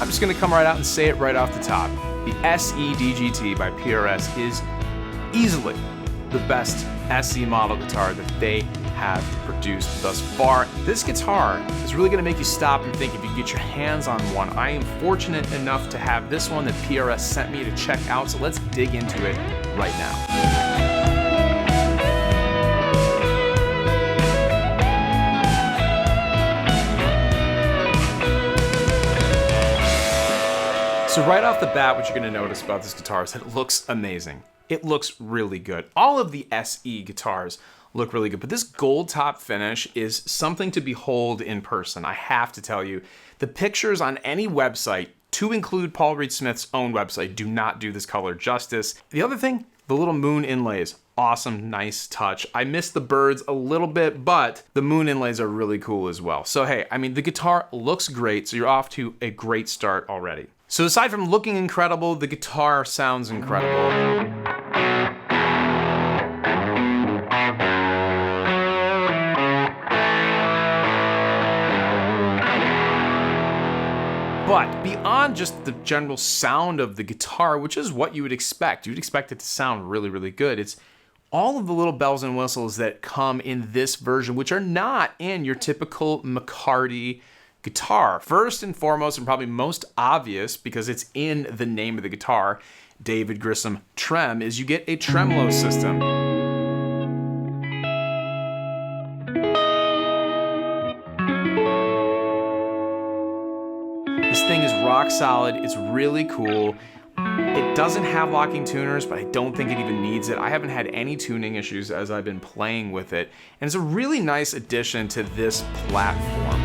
I'm just gonna come right out and say it right off the top. The SE DGT by PRS is easily the best SE model guitar that they have produced thus far. This guitar is really gonna make you stop and think if you get your hands on one. I am fortunate enough to have this one that PRS sent me to check out, so let's dig into it right now. So right off the bat, what you're gonna notice about this guitar is that it looks amazing. It looks really good. All of the SE guitars look really good, but this gold top finish is something to behold in person. I have to tell you, the pictures on any website, to include Paul Reed Smith's own website, do not do this color justice. The other thing, the little moon inlays. Awesome, nice touch. I miss the birds a little bit, but the moon inlays are really cool as well. So hey, I mean, the guitar looks great, so you're off to a great start already. So aside from looking incredible, the guitar sounds incredible. But beyond just the general sound of the guitar, which is what you would expect, you'd expect it to sound really, really good. It's all of the little bells and whistles that come in this version, which are not in your typical McCarty guitar. First and foremost, and probably most obvious because it's in the name of the guitar, David Grissom Trem, is you get a Tremolo System. This thing is rock solid, it's really cool. It doesn't have locking tuners, but I don't think it even needs it. I haven't had any tuning issues as I've been playing with it, and it's a really nice addition to this platform.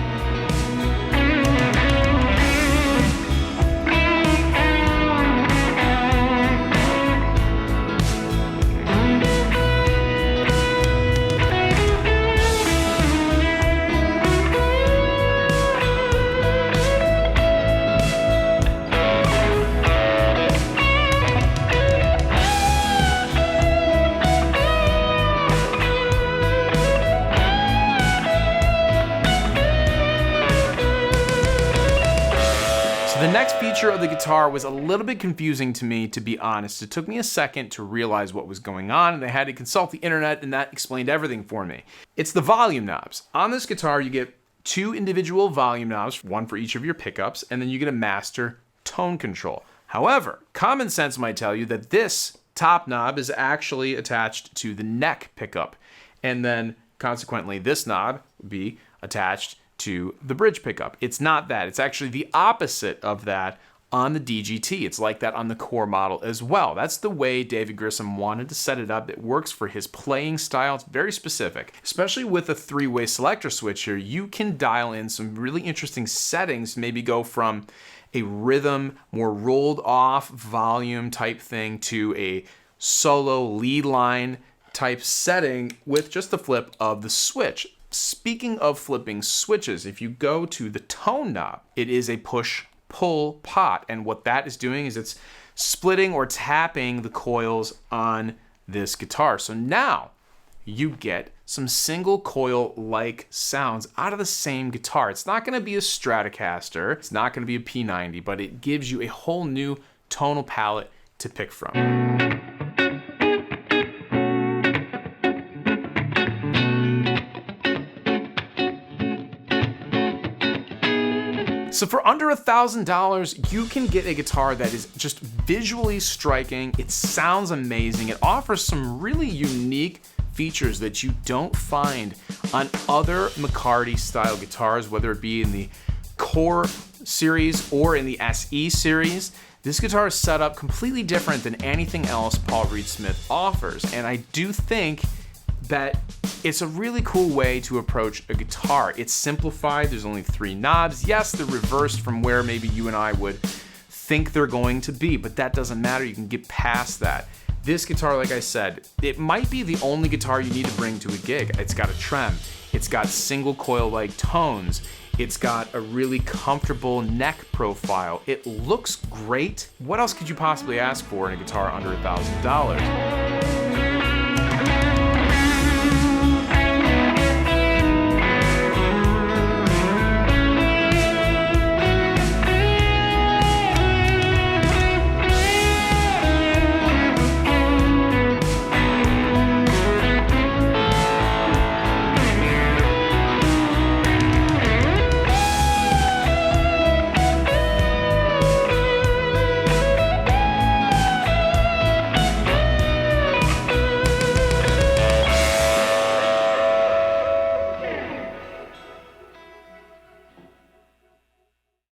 The next feature of the guitar was a little bit confusing to me, to be honest. It took me a second to realize what was going on, and I had to consult the internet, and that explained everything for me. It's the volume knobs. On this guitar, you get two individual volume knobs, one for each of your pickups, and then you get a master tone control. However, common sense might tell you that this top knob is actually attached to the neck pickup, and then consequently, this knob would be attached to the bridge pickup. It's not that. It's actually the opposite of that on the DGT. It's like that on the core model as well. That's the way David Grissom wanted to set it up. It works for his playing style. It's very specific. Especially with a three-way selector switch here, you can dial in some really interesting settings, maybe go from a rhythm, more rolled off volume type thing to a solo lead line type setting with just the flip of the switch. Speaking of flipping switches, if you go to the tone knob, it is a push-pull pot, and what that is doing is it's splitting or tapping the coils on this guitar. So now you get some single coil-like sounds out of the same guitar. It's not going to be a Stratocaster, it's not going to be a P90, but it gives you a whole new tonal palette to pick from. So for under $1,000, you can get a guitar that is just visually striking. It sounds amazing. It offers some really unique features that you don't find on other McCarty style guitars, whether it be in the Core series or in the SE series. This guitar is set up completely different than anything else Paul Reed Smith offers, and I do think that it's a really cool way to approach a guitar. It's simplified, there's only 3 knobs. Yes, they're reversed from where maybe you and I would think they're going to be, but that doesn't matter, you can get past that. This guitar, like I said, it might be the only guitar you need to bring to a gig. It's got a trem, it's got single coil-like tones, it's got a really comfortable neck profile. It looks great. What else could you possibly ask for in a guitar under $1,000?